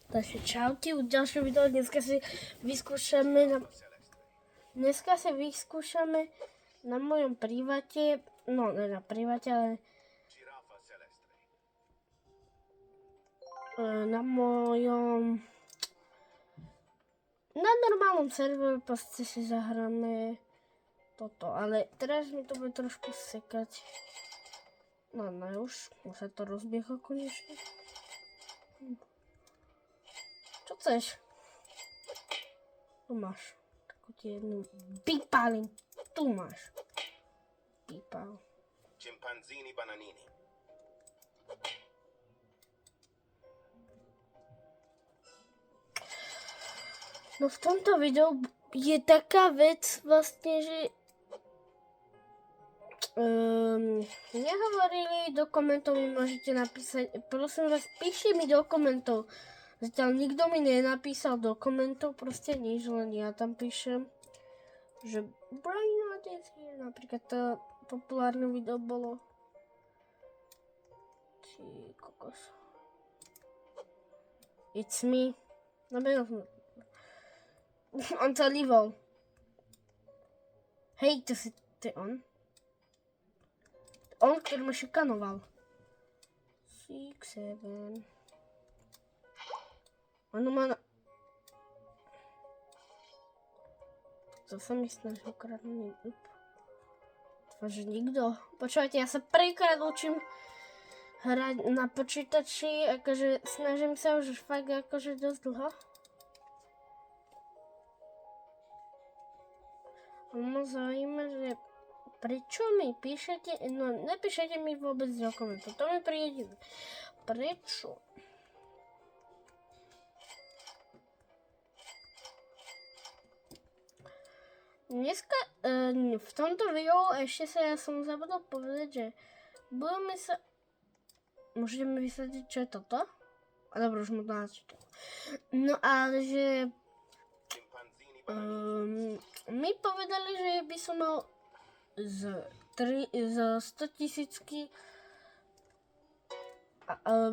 Takže čaute, u ďalšieho videa dneska si vyskúšame na mojom private, no ne na private, ale na normálnom serveru proste si zahráme toto, ale teraz mi to bude trošku sekať. No už sa to rozbiehlo konečne. Čo chceš? Tu máš. Takú ti jednu vypálim. Tu máš. Vypál. Chimpanzini bananini. No v tomto videu je taká vec vlastne, že nehovorili, do komentov mi môžete napísať, prosím vás, píšte mi do komentov. Zatiaľ nikto mi nenapísal do komentov, proste nič, len ja tam píšem, že Brian Adesky, napríklad to populárne video bolo. Ty kokos. It's me. On to líval. Hej, to je on. On, ktorý ma šikanoval. 6, 7. Ono má na... To sa mi snaží ukradnúť. Tváže nikto. Počúvajte, ja sa prvýkrát učím hrať na počítači, akože snažím sa už fakt akože dosť dlho. Ma zaujíma, že prečo mi píšete, no nepíšete mi vôbec do komentov, to mi príde. Prečo? Dneska v tomto videu ešte ja som zabudol povedať, že budeme sa... Môžete mi vysvetliť, čo je toto? A dobro, už mu to načítam. No ale že... mi povedali, že by som mal z 100 000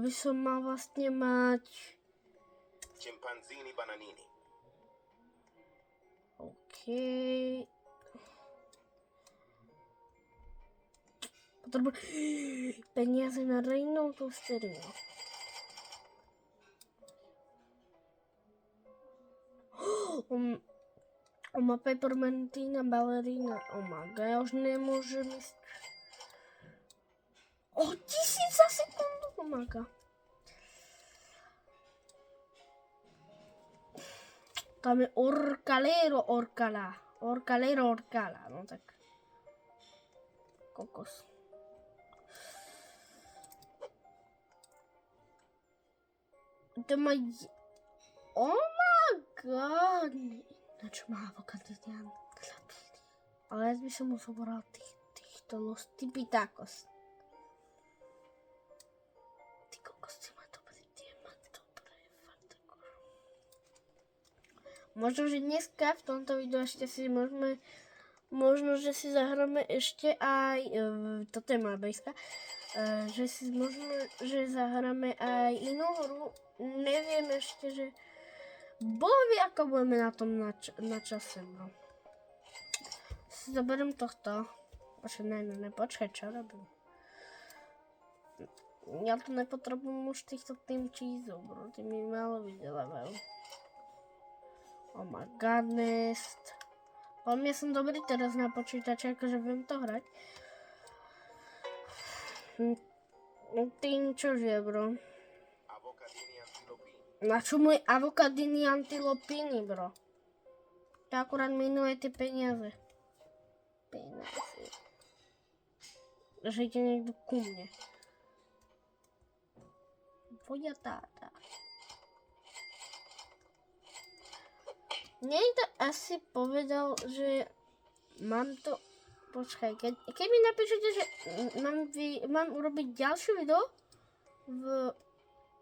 by som mal vlastne mať... Chimpanzini bananini. Okej. Potrebujem peniaze na Rejnou tosterinu. On má peppermentina ballerina. Oh my god, ja už nemôžem ísť. 1000 za sekundu. Oh my god. Tam je Orcalero Orcala. No tak. Kokos. To má... Oh my god. Na čo má avokadinian? Ale ja by som mu zobral týchto los tipitakos. Ty kokos, ty má dobrý diamant, dobré, fakt ako. Možno, že dneska v tomto videu ešte si môžeme, možno, že si zahráme ešte aj, toto je moja bejska, že si môžeme, že zahráme aj inú hru, neviem ešte, že Boh vie, ako budeme na tom na čase, bro. Si zoberiem tohto. Počkaj, čo robím? Ja tu nepotrebujem už týchto tým cheeseov, bro. Ty mi málo vydelávajú. Oh my godness. Ale ja som dobrý teraz na počítači, akože viem to hrať. Tým čo je, bro? Na čo môj avokadiny antilopiny, bro? To akurát minuje tie peniaze. Že ide niekto ku mne. Tvoja táta. Niekto asi povedal, že mám to... Počkaj, keď mi napíšete, že mám urobiť ďalšie video, v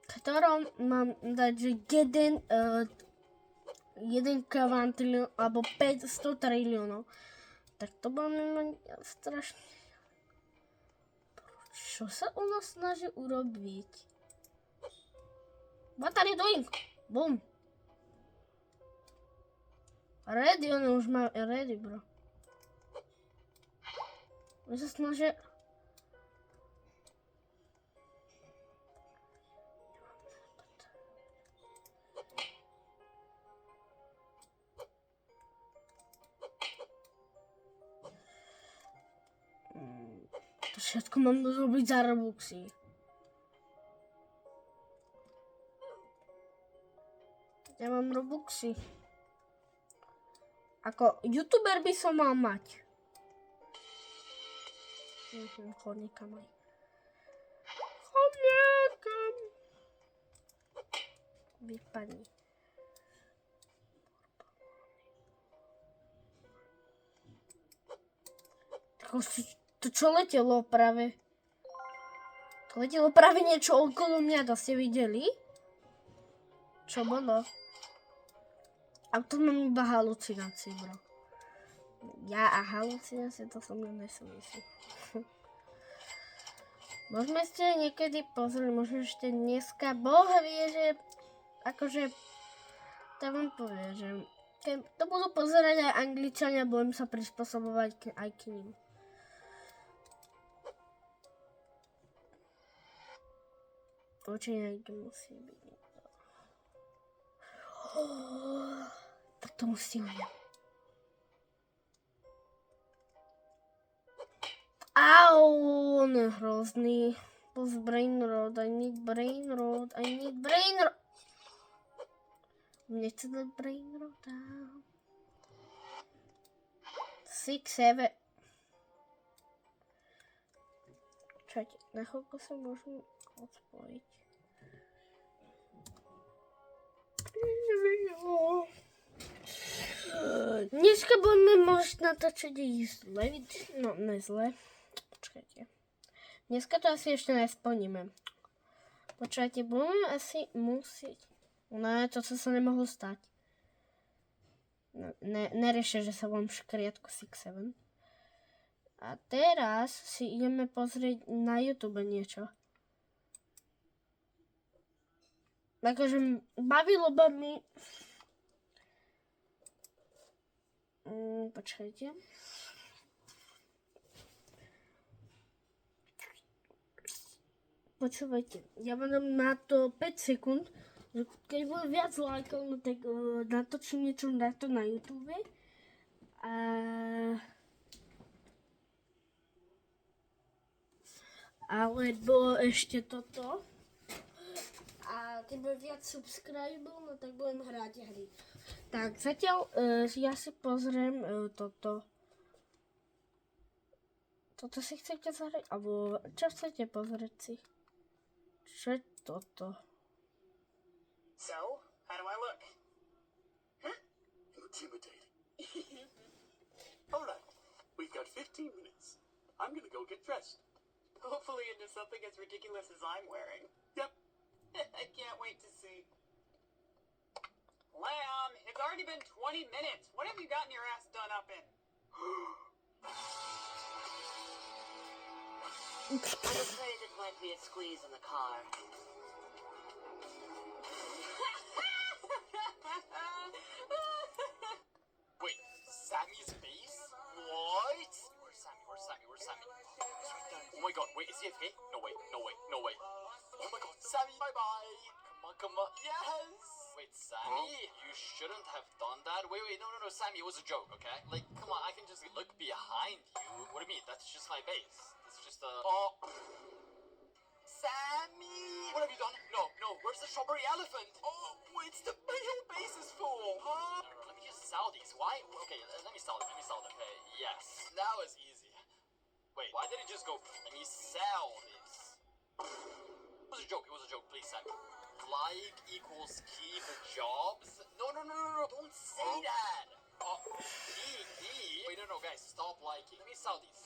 ktorom mám dať, že jeden kvantilión alebo 500 triliónov, tak to budeme mať strašne... Čo sa u nás snaží urobiť? What are you doing? Bum. Ready, on už má ready, bro. On sa snaží... To všetko mám robiť za Robuxy. Ja mám Robuxy. Ako youtuber by som mal mať. Chodníkam aj. Chodníkam. Vypadni. To čo letelo práve? To letelo práve niečo okolo mňa, to ste videli? Čo bolo? A to mám iba halucinácie, bro. Ja a halucinácie, to so mnou nesúvisí. Môžeme ste niekedy pozrieť, možno ešte dneska. Boh vie, že akože to vám povie, že keď to budú pozerať aj Angličania, budem sa prispôsobovať aj k ním. Určite niekde musí byť niekto. Tak to musí uňať. Au, on je hrozný. Plus brain rod, I need brain rod, I need brain rod. Nechce dať brain rod. 6, 7. Čakajte, na chvíľku sa môžem odpojiť. Dneska budeme môcť natáčať zle, no ne zle. Počkajte. Dneska to asi ešte nesplníme. Počkajte, budeme asi musieť... Ne, to sa nemohlo stať. Nerešia, že sa vám škriatku 6-7. A teraz si ideme pozrieť na YouTube niečo. Akože bavilo by mi... Počkajte. Počúvajte, ja vám dám na to 5 sekúnd, že keď bude viac lajkov, no tak natočím niečo na to na YouTube. Alebo ešte toto. A keď bude viac subscribov, no tak budem hrať hry. Tak zatiaľ ja si pozriem toto. Toto si chcete zahrať? Alebo čo chcete pozrieť si? Čo je toto? So, how do I look? Huh? Intimidating. Alright, we've got 15 minutes. I'm gonna go get dressed. Hopefully into something as ridiculous as I'm wearing. Yep. I can't wait to see. Lamb, it's already been 20 minutes. What have you gotten your ass done up in? I'm afraid it might be a squeeze in the car. Wait, Sammy's face? What? Where's Sammy? Where's Sammy? Where's Sammy? He's right there. Oh my god, wait, is he AFK? No way, no way, no way. Oh my god, Sammy, bye-bye. Come on, come on. Yes! Wait, Sammy, you shouldn't have done that. Wait, no, Sammy, it was a joke, okay? Like, come on, I can just look behind you. What do you mean? That's just my base. It's just a... Oh... Sammy! What have you done? No, where's the strawberry elephant? Oh, it's the whole base is full, huh? No, let me just sell these. Why? Okay, let me sell them, Okay, yes, that was easy. Wait, why did it just go, let me sell this? It was a joke, please, Sammy. Like equals keep jobs? No, don't say that! Wait, no, guys, stop liking. Let me sell these.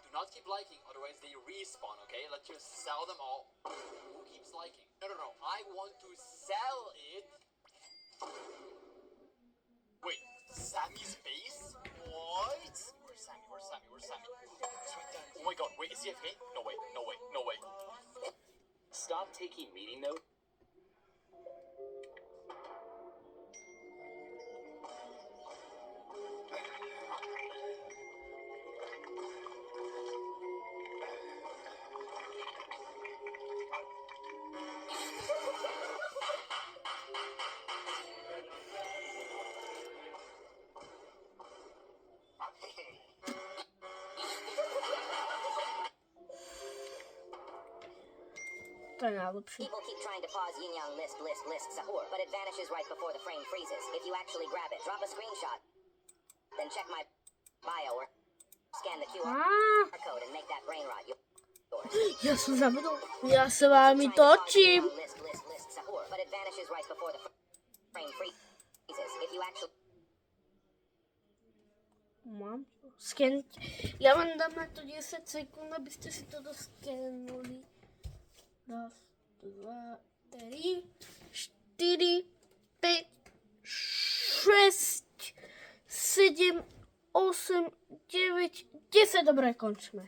Do not keep liking, otherwise they respawn, okay? Let's just sell them all. Who keeps liking? No, I want to sell it. Wait, Sammy's base? What? Where's Sammy? He's right there. Oh my god, wait, is he AFK? No way. Stop taking meeting notes. To je najlepšie. People keep trying to pause Yin Yang list Sahur, but it vanishes right before the frame freezes. If you actually grab it, drop a screenshot, then check my bio or scan the QR code and make that brain rot yours. Ja som zabudol. Ja sa vámi točím. List Sahur, but it vanishes right before the frame freezes. If you actually Mám to. Sken. Ja vám dám na to 10 sekúnd, aby ste si to doskenuli. 1, 2, 3, 4, 5, 6, 7, 8, 9, 10. Dobre, končme.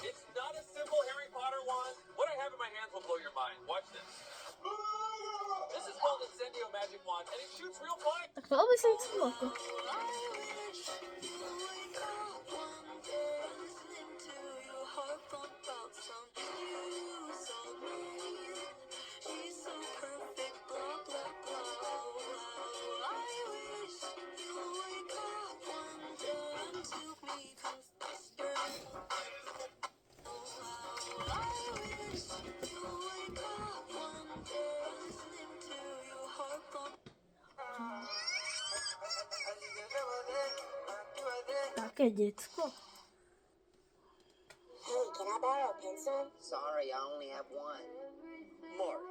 It's not a simple Harry Potter wand. What I have in my hands will blow your mind. Watch this. This is called Incendio Magic Wand, and it shoots real fire. Tak to by som chcel to. Také decko. Hey, can I borrow a pencil? Sorry, I only have one. Mark,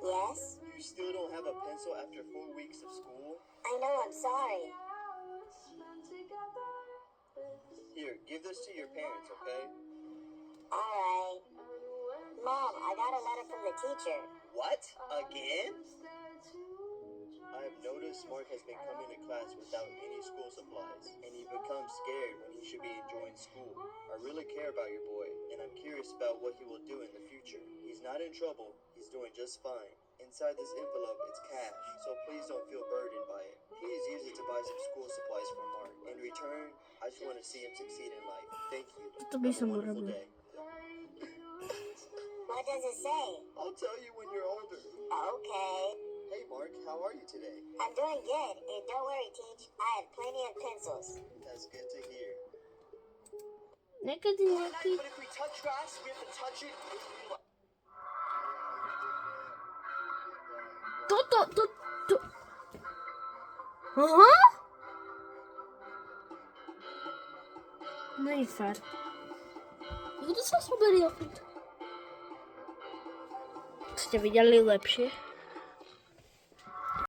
Yes? you still don't have a pencil after 4 weeks of school? I know, I'm sorry. Here, give this to your parents, okay? Alright. Mom, I got a letter from the teacher. What? Again? I have noticed Mark has been coming to class without any school supplies, and he becomes scared when he should be enjoying school. I really care about your boy, and I'm curious about what he will do in the future. He's not in trouble, he's doing just fine. Inside this envelope, it's cash, so please don't feel burdened by it. Please use it to buy some school supplies for Mark. In return, I just want to see him succeed in life. Thank you. To by Have a som wonderful urobil. day. What does it say? I'll tell you when you're older. Okay. Hey Mark, how are you today? I'm doing good, and don't worry, Teach. I have plenty of pencils. That's good to hear. Niekedy nejaký... But if we touch grass, we have to touch it. To... Aha? No i far. Kto sa zoberie opäť? Ste videli lepšie?